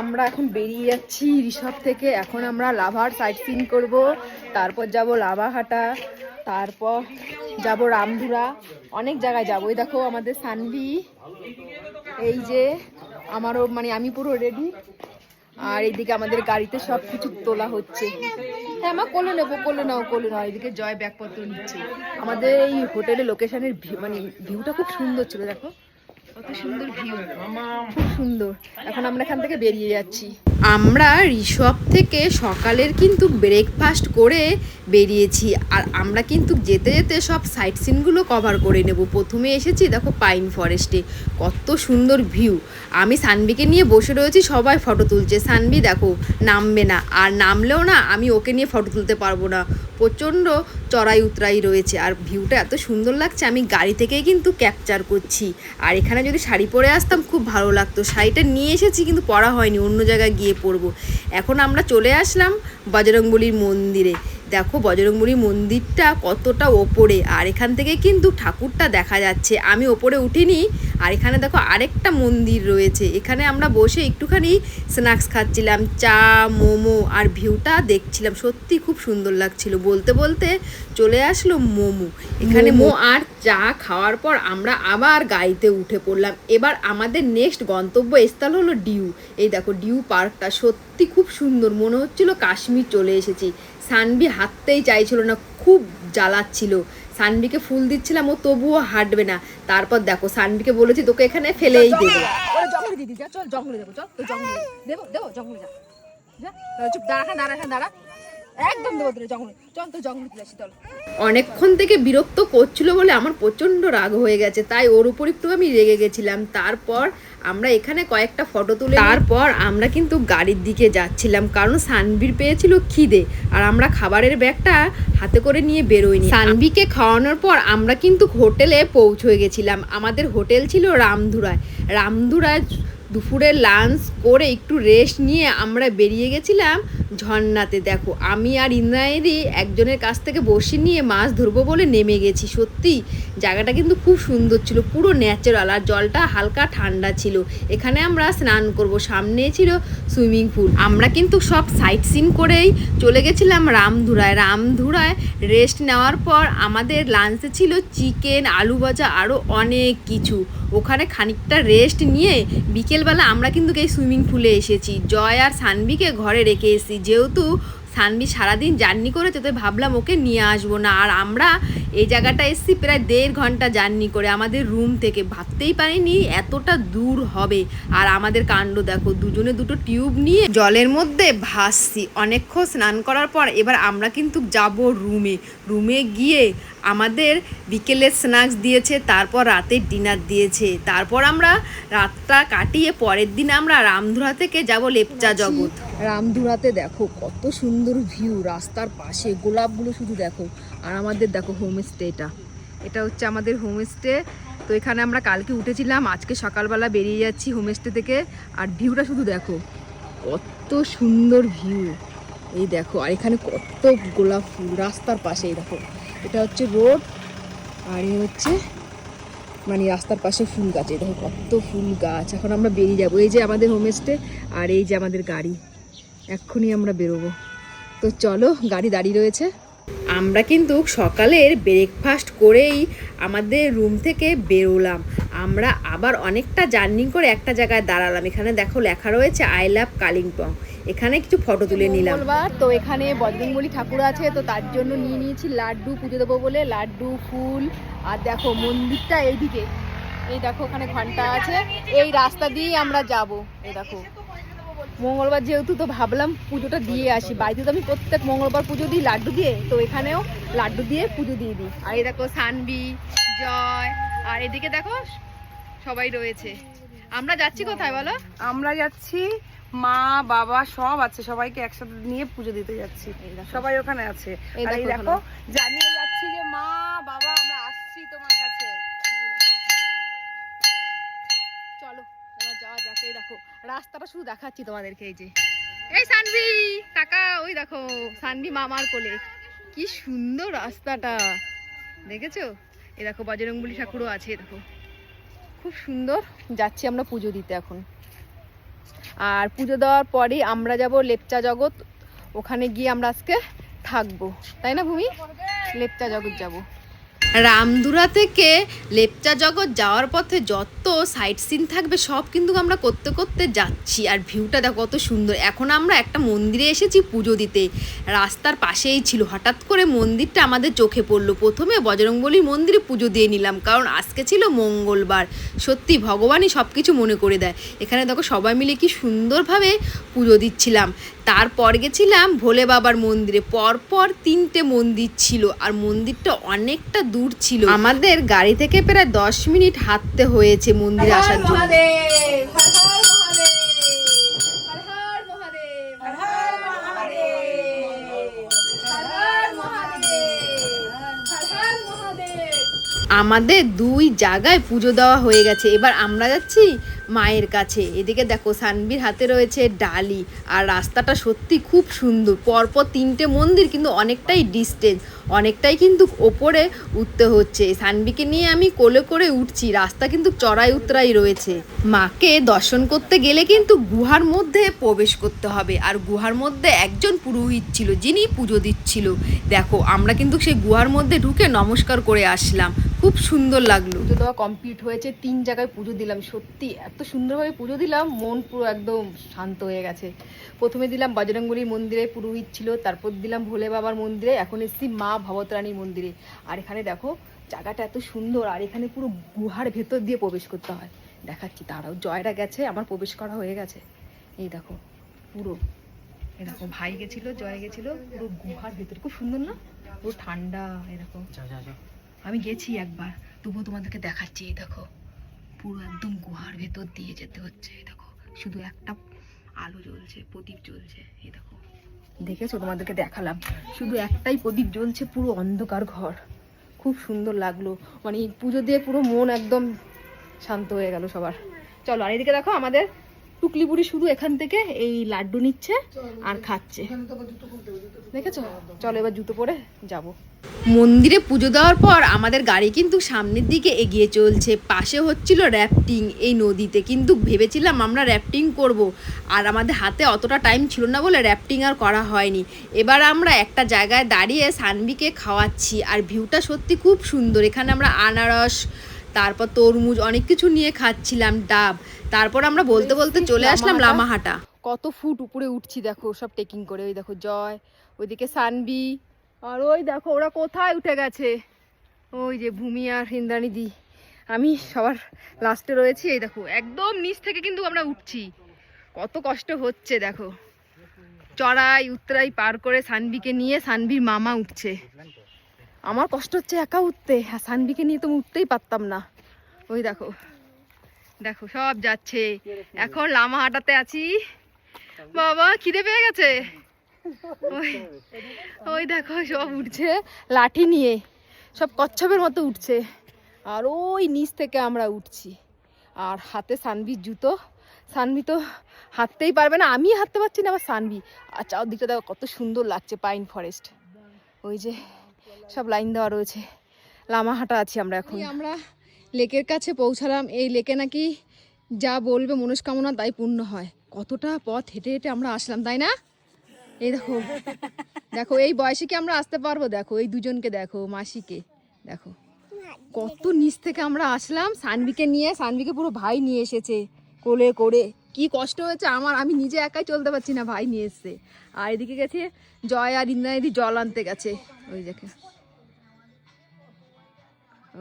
আমরা এখন বেরিয়ে যাচ্ছি রিসর্ট থেকে। এখন আমরা লাভার সাইট সিন করব, তারপর যাব লাভাহাটা, তারপর যাব রামধুরা, অনেক জায়গায় যাবো। এই দেখো আমাদের সানভি, এই যে আমারও মানে আমি পুরো রেডি। আর এইদিকে আমাদের গাড়িতে সব কিছু তোলা হচ্ছে। হ্যাঁ মা কোলে নেবো, কোলে নাও কোলে নাও। এদিকে জয় ব্যাগপত্র নিচ্ছে। আমাদের এই হোটেলের লোকেশনের মানে ভিউটা খুব সুন্দর ছিল, দেখো কত সুন্দর ভিউ, খুব সুন্দর। এখন আমরা এখান থেকে বেরিয়ে যাচ্ছি। আমরা রিসর্ট থেকে সকালের কিন্তু ব্রেকফাস্ট করে বেরিয়েছি। আর আমরা কিন্তু যেতে যেতে সব সাইট সিনগুলো কভার করে নেব। প্রথমে এসেছি দেখো পাইন ফরেস্টে, কত সুন্দর ভিউ। আমি সানভিকে নিয়ে বসে রয়েছি, সবাই ফটো তুলছে। সানভি দেখো নামবে না, আর নামলেও না আমি ওকে নিয়ে ফটো তুলতে পারবো না, প্রচণ্ড চড়াই উতরাই রয়েছে। আর ভিউটা এত সুন্দর লাগছে, আমি গাড়ি থেকেই কিন্তু ক্যাপচার করছি। আর এখানে যদি শাড়ি পরে আসতাম খুব ভালো লাগতো। শাড়িটা নিয়ে এসেছি কিন্তু পরা হয়নি, অন্য জায়গায় গিয়ে পরবো। এখন আমরা চলে আসলাম বজরংবলীর মন্দিরে। দেখো বজরংবলী মন্দিরটা কতটা ওপরে, আর এখান থেকে কিন্তু ঠাকুরটা দেখা যাচ্ছে। আমি ওপরে উঠিনি। আর এখানে দেখো আরেকটা মন্দির রয়েছে, এখানে আমরা বসে একটুখানি স্ন্যাক্স খাচ্ছিলাম, চা মোমো, আর ভিউটা দেখছিলাম। সত্যি খুব সুন্দর লাগছিল। বলতে বলতে চলে আসলো মোমো। এখানে আর চা খাওয়ার পর আমরা আবার গাড়িতে উঠে পড়লাম। এবার আমাদের নেক্সট গন্তব্যস্থল হলো ডিউ। এই দেখো ডিউ পার্কটা সত্যি খুব সুন্দর, মনে হচ্ছিল কাশ্মীর চলে এসেছি। সানভি হাঁটতেই চাইছিল না, খুব জ্বালাচ্ছিল। সানভিকে ফুল দিচ্ছিলাম, ও তবুও হাঁটবে না। তারপর দেখো সানভিকে বলেছি তোকে এখানে ফেলেই দেবো। জঙ্গলে দিদি যা, চল জঙ্গলে দেবো, চল তো জঙ্গলে দেবো দেবো, জঙ্গলে যা, চুপ দাঁড়া দাঁড়া দাঁড়া, একদম দেবো তোর জঙ্গলে, চল তো জঙ্গলে যাচ্ছি চল। অনেকক্ষণ থেকে বিরক্ত করছিল বলে আমার প্রচণ্ড রাগ হয়ে গেছে, তাই ওর উপর একটু আমি রেগে গেছিলাম। তারপর আমরা এখানে কয়েকটা ফটো তুলে তারপর আমরা কিন্তু গাড়ির দিকে যাচ্ছিলাম, কারণ সানভির পেয়েছিল খিদে। আর আমরা খাবারের ব্যাগটা হাতে করে নিয়ে বেরোইনি। সানভিকে খাওয়ানোর পর আমরা কিন্তু হোটেলে পৌঁছে গেছিলাম। আমাদের হোটেল ছিল রামধুরায়। রামধুরায় দুপুরে লাঞ্চ করে একটু রেস্ট নিয়ে আমরা বেরিয়ে গেছিলাম ঝর্ণাতে। দেখো আমি আর ইন্দ্রায়ণী একজনের কাছ থেকে বসে নিয়ে মাছ ধরবো বলে নেমে গেছি। সত্যি জায়গাটা কিন্তু খুব সুন্দর ছিল, পুরো ন্যাচারাল, আর জলটা হালকা ঠান্ডা ছিল। এখানে আমরা স্নান করব, সামনে ছিল সুইমিং পুল। আমরা কিন্তু সব সাইট সিন করেই চলে গেছিলাম রামধুরায়। রামধুরায় রেস্ট নেওয়ার পর আমাদের লাঞ্চে ছিল চিকেন, আলু ভাজা, আরও অনেক কিছু। ওখানে খানিকটা রেস্ট নিয়ে বিকেলবেলা আমরা কিন্তু এই সুইমিং পুলে এসেছি। জয় আর সানভিকে ঘরে রেখে এসেছি, যেহেতু সানভি সারাদিন জার্নি করেছে, তো ভাবলাম ওকে নিয়ে আসবো না। আর আমরা এই জায়গাটা এসেছি প্রায় 1.5 ঘন্টা জার্নি করে আমাদের রুম থেকে। ভাবতেই পারিনি এতটা দূর হবে। আর আমাদের কাণ্ড দেখো, দুজনে দুটো টিউব নিয়ে জলের মধ্যে ভাসছি। অনেকক্ষণ স্নান করার পর এবার আমরা কিন্তু যাব রুমে। রুমে গিয়ে আমাদের বিকেলের স্ন্যাক্স দিয়েছে, তারপর রাতের ডিনার দিয়েছে। তারপর আমরা রাতটা কাটিয়ে পরের দিন আমরা রামধুরা থেকে যাব লেপচা জগৎ। রামধুরাতে দেখো কত সুন্দর ভিউ, রাস্তার পাশে গোলাপগুলো শুধু দেখো। আর আমাদের দেখো হোমস্টেটা, এটা হচ্ছে আমাদের হোমস্টে। তো এখানে আমরা কালকে উঠেছিলাম, আজকে সকালবেলা বেরিয়ে যাচ্ছি হোমস্টে থেকে। আর ভিউটা শুধু দেখো কত সুন্দর ভিউ, এই দেখো। আর এখানে কত গোলাপ ফুল রাস্তার পাশে, এই দেখো এটা হচ্ছে রোড, আর এই হচ্ছে মানে রাস্তার পাশে ফুল গাছ। এই দেখো কত ফুল গাছ। এখন আমরা বেরিয়ে যাবো, এই যে আমাদের হোমস্টে আর এই যে আমাদের গাড়ি, এক্ষুনি আমরা বেরোবো। তো চলো, গাড়ি দাঁড়িয়ে রয়েছে। আমরা কিন্তু সকালের ব্রেকফাস্ট করেই আমাদের রুম থেকে বেরোলাম। আমরা আবার অনেকটা জার্নি করে একটা জায়গায় দাঁড়ালাম। এখানে দেখো লেখা রয়েছে আই লাভ কালিম্পং। এখানে কিছু ফটো তুলে নিলাম। তো এখানে বজরংবলী ঠাকুর আছে, তো তার জন্য নিয়ে নিয়েছি লাড্ডু, পুজো দেবো বলে লাড্ডু, ফুল। আর দেখো মন্দিরটা এইদিকে, এই দেখো ওখানে ঘন্টা আছে। এই রাস্তা দিয়েই আমরা যাব। এই দেখো মঙ্গলবার যেহেতু, তো ভাবলাম পুজোটা দিয়ে আসি। বাড়িতে তো আমি প্রত্যেক মঙ্গলবার পুজো দিই লাড্ডু দিয়ে, তো এখানেও লাড্ডু দিয়ে পুজো দিয়ে দিই। আর এই দেখো সানভি, জয়, আর এদিকে দেখো সবাই রয়েছে। আমরা যাচ্ছি কোথায় বলো? আমরা যাচ্ছি, মা বাবা সব আছে, সবাইকে একসাথে নিয়ে পুজো দিতে যাচ্ছি। সবাই ওখানে আছে। এই দেখো জানিয়ে যাচ্ছি যে মা বাবা আমরা আসছি তোমার কাছে। চলো এবার যাওয়া যাক। এই দেখো রাস্তাটা শুধু দেখাচ্ছি তোমাদেরকে। এই যে এই সানভি কাকা, ওই দেখো সানভি মামার কোলে, কি সুন্দর রাস্তাটা দেখেছো? এই দেখো বজরংবলী ঠাকুরও আছে, দেখো খুব সুন্দর। যাচ্ছি আমরা পুজো দিতে এখন। আর পুজো দেওয়ার পরেই আমরা যাব লেপচা জগৎ, ওখানে গিয়ে আমরা আজকে থাকবো, তাই না ভূমি? লেপচা জগৎ যাব। রামধুরা থেকে লেপচা জগৎ যাওয়ার পথে যত সাইট সিন থাকবে সব কিন্তু আমরা করতে করতে যাচ্ছি। আর ভিউটা দেখো কত সুন্দর। এখন আমরা একটা মন্দিরে এসেছি পুজো দিতে, রাস্তার পাশেই ছিল। হঠাৎ করে মন্দিরটা আমাদের চোখে পড়লো। প্রথমে বজরংবলীর মন্দিরে পুজো দিয়ে নিলাম, কারণ আজকে ছিল মঙ্গলবার। সত্যি ভগবানই সব কিছু মনে করে দেয়। এখানে দেখো সবাই মিলে কি সুন্দরভাবে পুজো দিচ্ছিলাম। তারপর গেছিলাম ভোলে বাবার মন্দিরে। পরপর 3টে মন্দির ছিল, আর মন্দিরটা অনেকটা দূর ছিল। আমাদের গাড়ি থেকে প্রায় 10 মিনিট হাঁটতে হয়েছে মন্দিরে আসার জন্য। আমাদের 2 জায়গায় পুজো দেওয়া হয়ে গেছে। এবার আমরা যাচ্ছি মায়ের কাছে। এদিকে দেখো সানভির হাতে রয়েছে ডালি, আর রাস্তাটা সত্যি খুব সুন্দর। পরপর 3টে মন্দির, কিন্তু অনেকটাই ডিস্টেন্স, অনেকটাই কিন্তু ওপরে উঠতে হচ্ছে। সানভিকে নিয়ে আমি কোলে করে উঠছি। রাস্তা কিন্তু চড়াই উতরাই রয়েছে। মাকে দর্শন করতে গেলে কিন্তু গুহার মধ্যে প্রবেশ করতে হবে, আর গুহার মধ্যে একজন পুরোহিত ছিল যিনি পুজো দিচ্ছিল। দেখো আমরা কিন্তু সেই গুহার মধ্যে ঢুকে নমস্কার করে আসলাম, খুব সুন্দর লাগলো। পুজো দেওয়া কমপ্লিট হয়েছে, 3 জায়গায় পুজো দিলাম। সত্যি এত সুন্দরভাবে পুজো দিলাম, মন পুরো একদম শান্ত হয়ে গেছে। প্রথমে দিলাম বজরংবলীর মন্দিরে, পুরোহিত ছিল। তারপর দিলাম ভোলে বাবার মন্দিরে, এখন এসেছি মা ভবতারানীর মন্দিরে। আর এখানে দেখো জায়গাটা এত সুন্দর, আর এখানে পুরো গুহার ভেতর দিয়ে প্রবেশ করতে হয়। দেখাচ্ছি তারাও। জয়রা গেছে, আমার প্রবেশ করা হয়ে গেছে। এই দেখো পুরো, এই দেখো ভাই গেছিল, জয় গেছিল। পুরো গুহার ভেতর খুব সুন্দর না? পুরো ঠান্ডা। এরকম আমি গেছি একবার, তবুও তোমাদেরকে দেখাচ্ছি। এই দেখো পুরো একদম গুহার ভেতর দিয়ে যেতে হচ্ছে। এই দেখো শুধু একটা আলো জ্বলছে, প্রদীপ জ্বলছে। এই দেখো দেখেছো, তোমাদেরকে দেখালাম, শুধু একটাই প্রদীপ জ্বলছে, পুরো অন্ধকার ঘর। খুব সুন্দর লাগলো, মানে পুজো দিয়ে পুরো মন একদম শান্ত হয়ে গেল সবার। চলো, আর এদিকে দেখো আমাদের টুকলি বুড়ি শুধু এখান থেকে এই লাড্ডু নিচ্ছে আর খাচ্ছে, দেখেছো? চলো এবার জুতো পরে যাব। মন্দিরে পুজো দেওয়ার পর আমাদের গাড়ি কিন্তু সামনের দিকে এগিয়ে চলছে। পাশে হচ্ছিল র্যাফটিং এই নদীতে, কিন্তু ভেবেছিলাম আমরা র্যাফটিং করব, আর আমাদের হাতে অতটা টাইম ছিল না বলে র্যাফটিং আর করা হয়নি। এবার আমরা একটা জায়গায় দাঁড়িয়ে সানভিকে খাওয়াচ্ছি, আর ভিউটা সত্যি খুব সুন্দর। এখানে আমরা আনারস, তারপর তরমুজ, অনেক কিছু নিয়ে খাচ্ছিলাম, ডাব। তারপর আমরা বলতে বলতে চলে আসলাম লামাহাটা। কত ফুট উপরে উঠছি দেখো, সব টেকিং করে। ওই দেখো জয়, ওইদিকে সানভি, আর ওই দেখো ওরা কোথায় উঠে গেছে, ওই যে ভূমি আর ইন্দ্রাণী দি। আমি সবার লাস্টে রয়েছি। এই দেখো একদম নিচ থেকে কিন্তু আমরা উঠছি, কত কষ্ট হচ্ছে দেখো। চড়াই উতরাই পার করে সানভিকে নিয়ে সানভির মামা উঠছে। আমার কষ্ট হচ্ছে একা উঠতে, আর সানভিকে নিয়ে তো উঠতেই পারতাম না। ওই দেখো দেখো সব যাচ্ছে। এখন লামাহাটাতে আছি। বাবা খিদে পেয়ে গেছে। ওই দেখো সব উঠছে লাঠি নিয়ে, সব কচ্ছপের মতো উঠছে। আর ওই নিচ থেকে আমরা উঠছি, আর হাতে সানভির জুতো। সানভি তো হাঁটতেই পারবে না, আমি হাঁটতে পারছি না, আবার সানভি। আর চারদিকটা দেখো কত সুন্দর লাগছে, পাইন ফরেস্ট। ওই যে সব লাইন দেওয়া রয়েছে। লামাহাটা আছি আমরা এখন। আমরা লেকের কাছে পৌঁছালাম। এই লেকে নাকি যা বলবে মনস্কামনা তাই পূর্ণ হয়। কতটা পথ হেঁটে হেঁটে আমরা আসলাম, তাই না? এই দেখো দেখো এই বয়সে কি আমরা আসতে পারবো? দেখো এই দুজনকে দেখো, মাসিকে দেখো, কত নিচ থেকে আমরা আসলাম সানভিকে নিয়ে। সানভিকে পুরো ভাই নিয়ে এসেছে কোলে করে। কি কষ্ট হয়েছে আমার, আমি নিজে একাই চলতে পারছি না, ভাই নিয়ে এসছে। আর এদিকে গেছে জয় আর ইন্দ্রাণী জল আনতে গেছে। ওই দেখে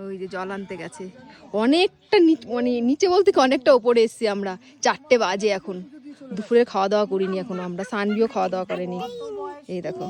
ওই যে জল আনতে গেছে। অনেকটা মানে নিচে বলতে কি অনেকটা ওপরে এসছি আমরা। 4টে বাজে এখন, দুপুরে খাওয়া দাওয়া করিনি এখনো আমরা, সানভিও খাওয়া দাওয়া করেনি। এই দেখো